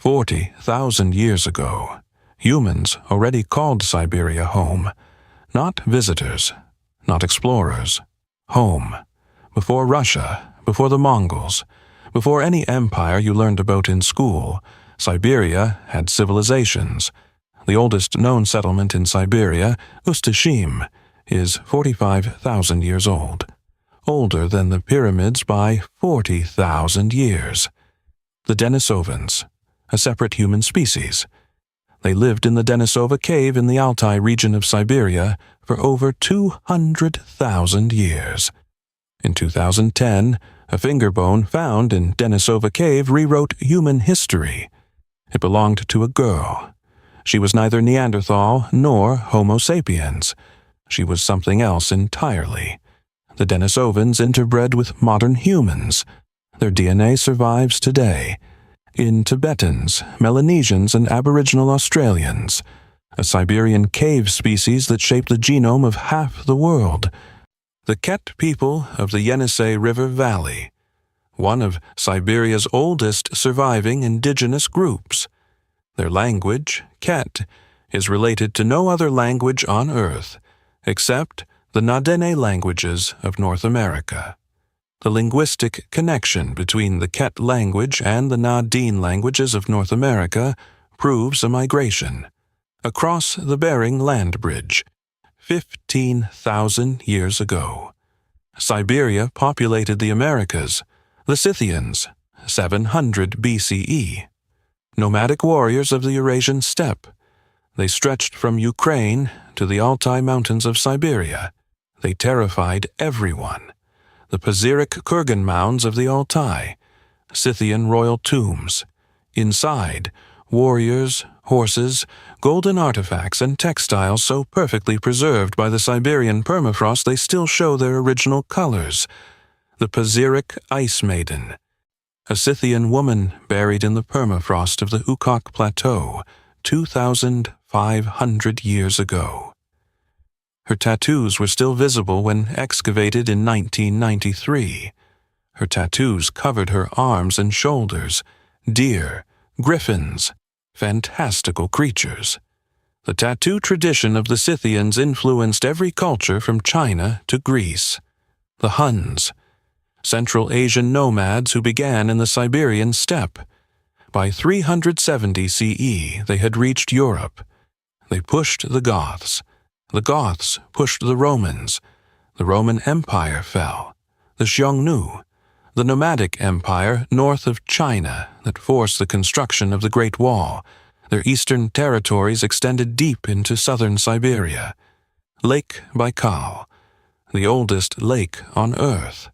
40,000 years ago, humans already called Siberia home. Not visitors, not explorers. Home. Before Russia, before the Mongols, before any empire you learned about in school, Siberia had civilizations. The oldest known settlement in Siberia, Ustashim, is 45,000 years old. Older than the pyramids by 40,000 years. The Denisovans, a separate human species. They lived in the Denisova cave in the Altai region of Siberia for over 200,000 years. In 2010, a finger bone found in Denisova cave rewrote human history. It belonged to a girl. She was neither Neanderthal nor Homo sapiens. She was something else entirely. The Denisovans interbred with modern humans. Their DNA survives today. In Tibetans, Melanesians, and Aboriginal Australians, a Siberian cave species that shaped the genome of half the world. The Ket people of the Yenisei River Valley, one of Siberia's oldest surviving indigenous groups. Their language, Ket, is related to no other language on Earth, except the Na-Dene languages of North America. The linguistic connection between the Ket language and the Na-Dene languages of North America proves a migration. Across the Bering Land Bridge, 15,000 years ago. Siberia populated the Americas, the Scythians, 700 BCE. Nomadic warriors of the Eurasian steppe. They stretched from Ukraine to the Altai mountains of Siberia. They terrified everyone. The Pazyryk Kurgan mounds of the Altai, Scythian royal tombs. Inside, warriors, horses, golden artifacts, and textiles so perfectly preserved by the Siberian permafrost they still show their original colors. The Pazyryk Ice Maiden, a Scythian woman buried in the permafrost of the Ukok Plateau 2,500 years ago. Her tattoos were still visible when excavated in 1993. Her tattoos covered her arms and shoulders, deer, griffins, fantastical creatures. The tattoo tradition of the Scythians influenced every culture from China to Greece. The Huns, Central Asian nomads who began in the Siberian steppe. By 370 CE, they had reached Europe. They pushed the Goths. The Goths pushed the Romans. The Roman Empire fell. The Xiongnu, the nomadic empire north of China that forced the construction of the Great Wall. Their eastern territories extended deep into southern Siberia. Lake Baikal, the oldest lake on Earth.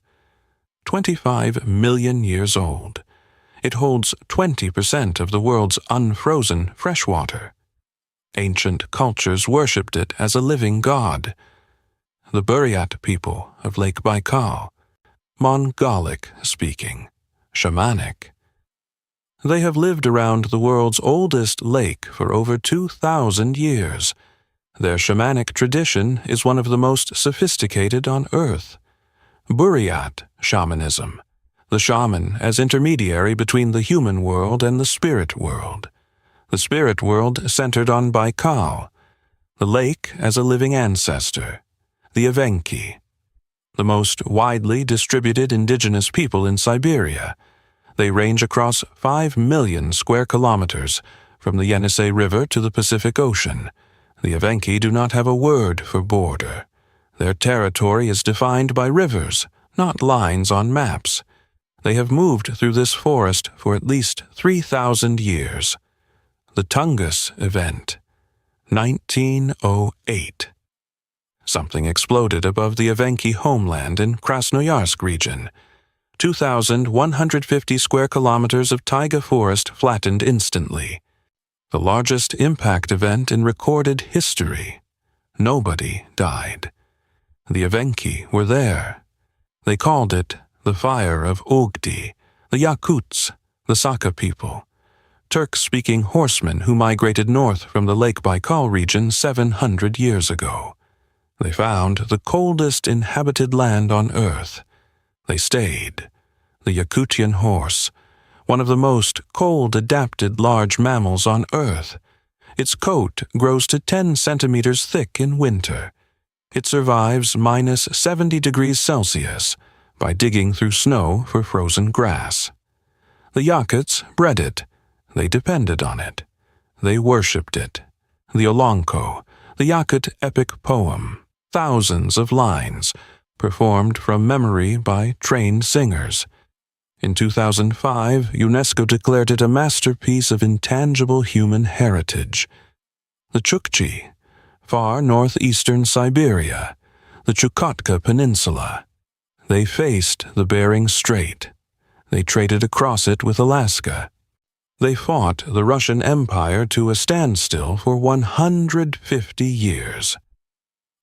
25 million years old. It holds 20% of the world's unfrozen freshwater. Ancient cultures worshipped it as a living god. The Buryat people of Lake Baikal, Mongolic speaking, shamanic. They have lived around the world's oldest lake for over 2,000 years. Their shamanic tradition is one of the most sophisticated on Earth. Buryat shamanism, the shaman as intermediary between the human world and the spirit world. The spirit world centered on Baikal, the lake as a living ancestor, the Evenki, the most widely distributed indigenous people in Siberia. They range across 5 million square kilometers, from the Yenisei River to the Pacific Ocean. The Evenki do not have a word for border. Their territory is defined by rivers, not lines on maps. They have moved through this forest for at least 3,000 years. The Tungus event, 1908. Something exploded above the Evenki homeland in Krasnoyarsk region. 2,150 square kilometers of taiga forest flattened instantly. The largest impact event in recorded history. Nobody died. The Evenki were there. They called it the Fire of Ogdi, the Yakuts, the Saka people, Turk-speaking horsemen who migrated north from the Lake Baikal region 700 years ago. They found the coldest inhabited land on Earth. They stayed. The Yakutian horse, one of the most cold-adapted large mammals on Earth. Its coat grows to 10 centimeters thick in winter. It survives minus 70 degrees Celsius by digging through snow for frozen grass. The Yakuts bred it. They depended on it. They worshipped it. The Olanko, the Yakut epic poem, thousands of lines, performed from memory by trained singers. In 2005, UNESCO declared it a masterpiece of intangible human heritage. The Chukchi, far northeastern Siberia, the Chukotka Peninsula. They faced the Bering Strait. They traded across it with Alaska. They fought the Russian Empire to a standstill for 150 years.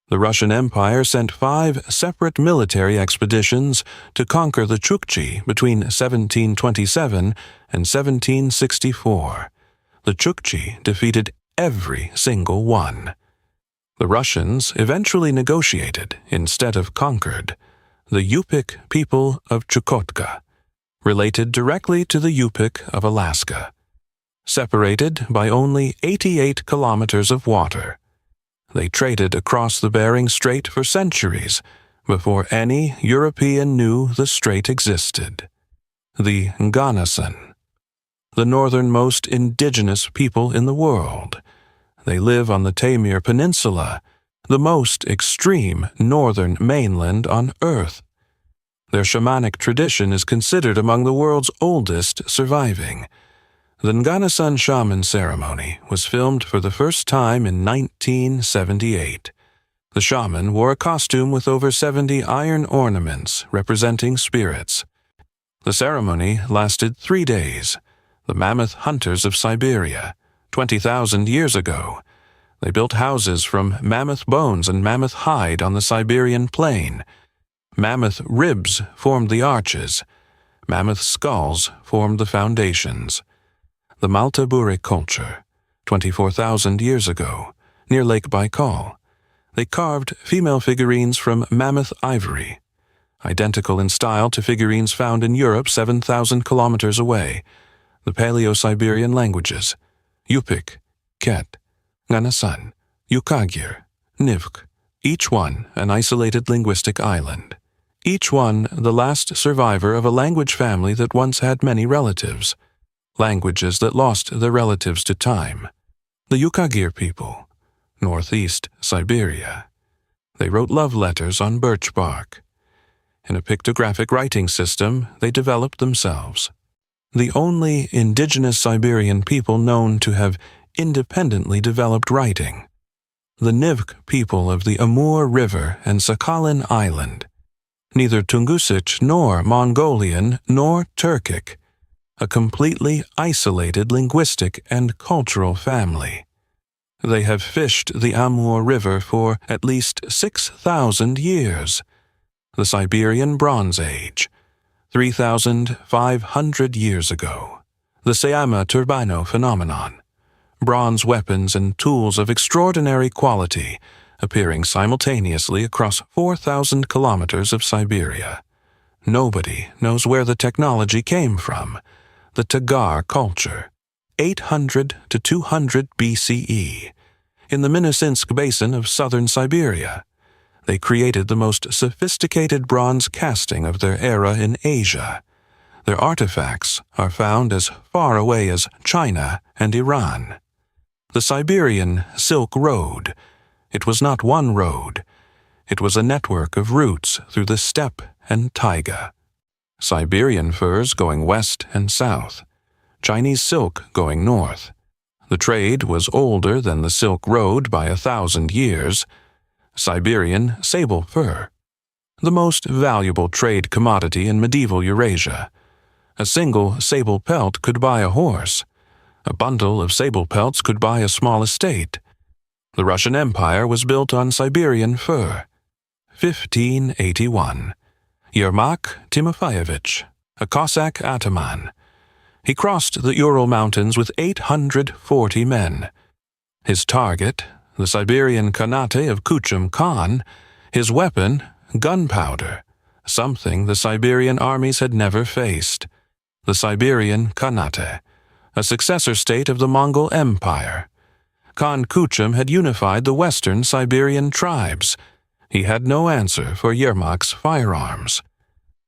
The Russian Empire sent 5 separate military expeditions to conquer the Chukchi between 1727 and 1764. The Chukchi defeated every single one. The Russians eventually negotiated instead of conquered. The Yupik people of Chukotka, related directly to the Yupik of Alaska, separated by only 88 kilometers of water. They traded across the Bering Strait for centuries before any European knew the strait existed. The Nganasan, the northernmost indigenous people in the world. They live on the Taimyr Peninsula, the most extreme northern mainland on Earth. Their shamanic tradition is considered among the world's oldest surviving. The Nganasan shaman ceremony was filmed for the first time in 1978. The shaman wore a costume with over 70 iron ornaments representing spirits. The ceremony lasted 3 days. The mammoth hunters of Siberia, 20,000 years ago. They built houses from mammoth bones and mammoth hide on the Siberian plain. Mammoth ribs formed the arches. Mammoth skulls formed the foundations. The Maltaburi culture, 24,000 years ago, near Lake Baikal. They carved female figurines from mammoth ivory, identical in style to figurines found in Europe 7,000 kilometers away. The Paleo-Siberian languages, Yupik, Ket, Nganasan, Yukagir, Nivk, each one an isolated linguistic island. Each one the last survivor of a language family that once had many relatives. Languages that lost their relatives to time. The Yukagir people, northeast Siberia. They wrote love letters on birch bark. In a pictographic writing system they developed themselves. The only indigenous Siberian people known to have independently developed writing. The Nivk people of the Amur River and Sakhalin Island. Neither Tungusic nor Mongolian nor Turkic. A completely isolated linguistic and cultural family. They have fished the Amur River for at least 6,000 years. The Siberian Bronze Age, 3,500 years ago. The Sayama Turbino phenomenon. Bronze weapons and tools of extraordinary quality appearing simultaneously across 4,000 kilometers of Siberia. Nobody knows where the technology came from. The Tagar culture, 800 to 200 BCE, in the Minusинsk Basin of southern Siberia. They created the most sophisticated bronze casting of their era in Asia. Their artifacts are found as far away as China and Iran. The Siberian Silk Road. It was not one road. It was a network of routes through the steppe and taiga. Siberian furs going west and south. Chinese silk going north. The trade was older than the Silk Road by 1,000 years. Siberian sable fur. The most valuable trade commodity in medieval Eurasia. A single sable pelt could buy a horse. A bundle of sable pelts could buy a small estate. The Russian Empire was built on Siberian fur. 1581. Yermak Timofeyevich, a Cossack ataman. He crossed the Ural Mountains with 840 men. His target, the Siberian Khanate of Kuchum Khan, his weapon, gunpowder, something the Siberian armies had never faced. the Siberian Khanate, a successor state of the Mongol Empire. Khan Kuchum had unified the western Siberian tribes. He had no answer for Yermak's firearms.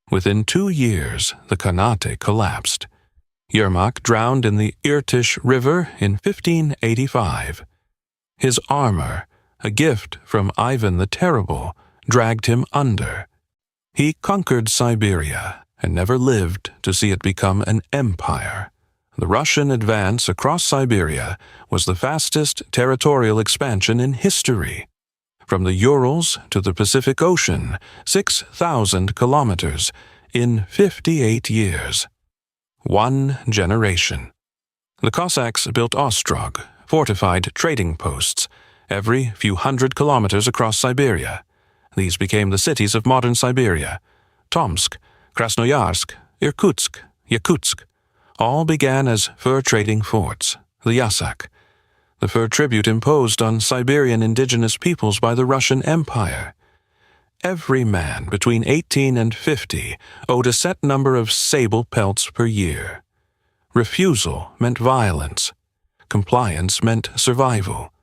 Within 2 years, the Khanate collapsed. Yermak drowned in the Irtysh River in 1585. His armor, a gift from Ivan the Terrible, dragged him under. He conquered Siberia and never lived to see it become an empire. The Russian advance across Siberia was the fastest territorial expansion in history. From the Urals to the Pacific Ocean, 6,000 kilometers in 58 years. 1 generation. The Cossacks built ostrog, fortified trading posts, every few hundred kilometers across Siberia. These became the cities of modern Siberia: Tomsk, Krasnoyarsk, Irkutsk, Yakutsk. All began as fur trading forts, the Yasak, the fur tribute imposed on Siberian indigenous peoples by the Russian Empire. Every man between 18 and 50 owed a set number of sable pelts per year. Refusal meant violence. Compliance meant survival.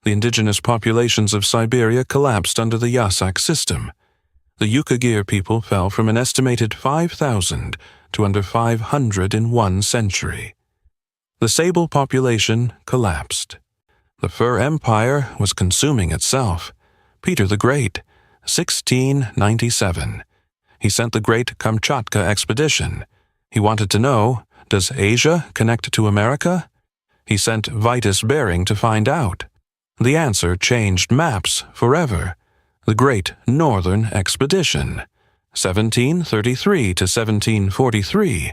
The indigenous populations of Siberia collapsed under the Yasak system. The Yukagir people fell from an estimated 5,000 to under 500 in 1 century. The sable population collapsed. The fur empire was consuming itself. Peter the Great, 1697. He sent the Great Kamchatka expedition. He wanted to know, does Asia connect to America? He sent Vitus Bering to find out. The answer changed maps forever. The Great Northern Expedition, 1733 to 1743,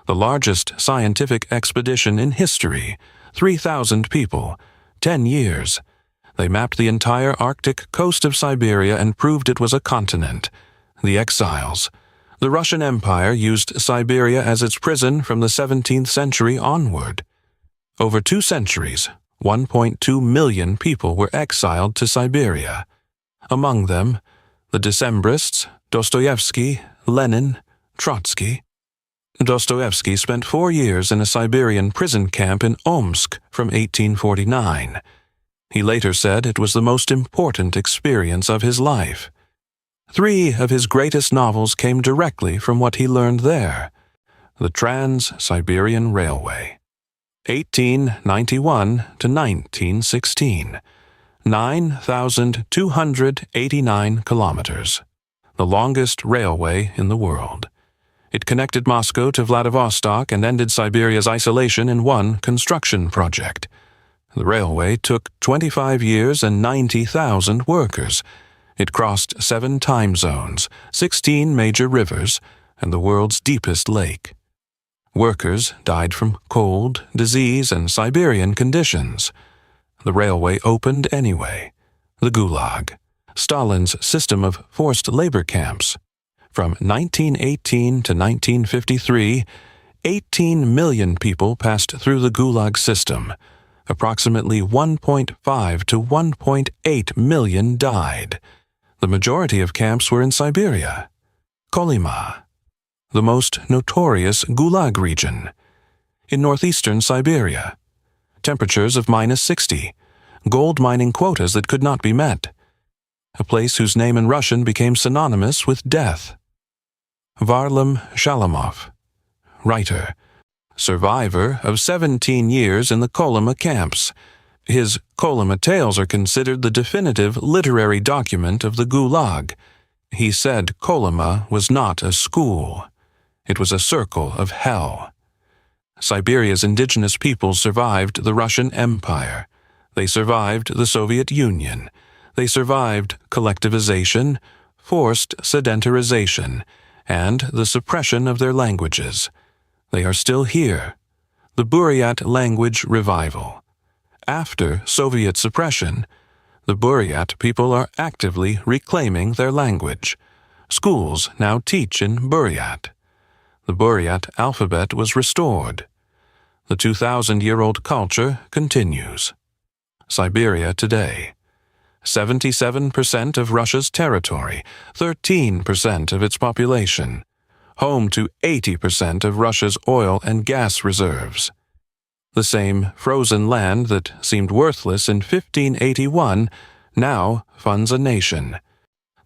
the largest scientific expedition in history, 3,000 people, 10 years. They mapped the entire Arctic coast of Siberia and proved it was a continent. The exiles. The Russian Empire used Siberia as its prison from the 17th century onward. Over 2 centuries, 1.2 million people were exiled to Siberia. Among them, the Decembrists, Dostoevsky, Lenin, Trotsky. Dostoevsky spent 4 years in a Siberian prison camp in Omsk from 1849. He later said it was the most important experience of his life. 3 of his greatest novels came directly from what he learned there. The Trans-Siberian Railway, 1891 to 1916, 9,289 kilometers, the longest railway in the world. It connected Moscow to Vladivostok and ended Siberia's isolation in 1 construction project. The railway took 25 years and 90,000 workers. It crossed 7 time zones, 16 major rivers, and the world's deepest lake. Workers died from cold, disease, and Siberian conditions. The railway opened anyway. The Gulag, Stalin's system of forced labor camps. From 1918 to 1953, 18 million people passed through the Gulag system. Approximately 1.5 to 1.8 million died. The majority of camps were in Siberia. Kolyma, the most notorious Gulag region. In northeastern Siberia. Temperatures of -60, gold mining quotas that could not be met. A place whose name in Russian became synonymous with death. Varlam Shalamov, writer, survivor of 17 years in the Kolyma camps. His Kolyma Tales are considered the definitive literary document of the Gulag. He said Kolyma was not a school. It was a circle of hell. Siberia's indigenous peoples survived the Russian Empire. They survived the Soviet Union. They survived collectivization, forced sedentarization, and the suppression of their languages. They are still here. The Buryat language revival. After Soviet suppression, the Buryat people are actively reclaiming their language. Schools now teach in Buryat. The Buryat alphabet was restored. The 2,000-year-old culture continues. Siberia today. 77% of Russia's territory, 13% of its population. home to 80% of Russia's oil and gas reserves. The same frozen land that seemed worthless in 1581 now funds a nation.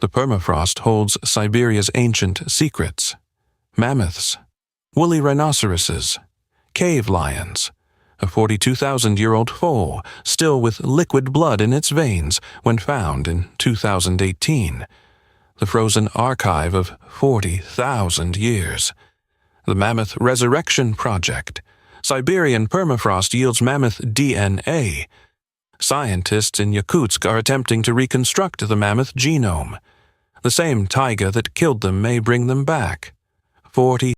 The permafrost holds Siberia's ancient secrets: mammoths, woolly rhinoceroses, cave lions, a 42,000-year-old foal still with liquid blood in its veins when found in 2018, the frozen archive of 40,000 years. The Mammoth Resurrection Project. Siberian permafrost yields mammoth DNA. Scientists in Yakutsk are attempting to reconstruct the mammoth genome. The same taiga that killed them may bring them back. 40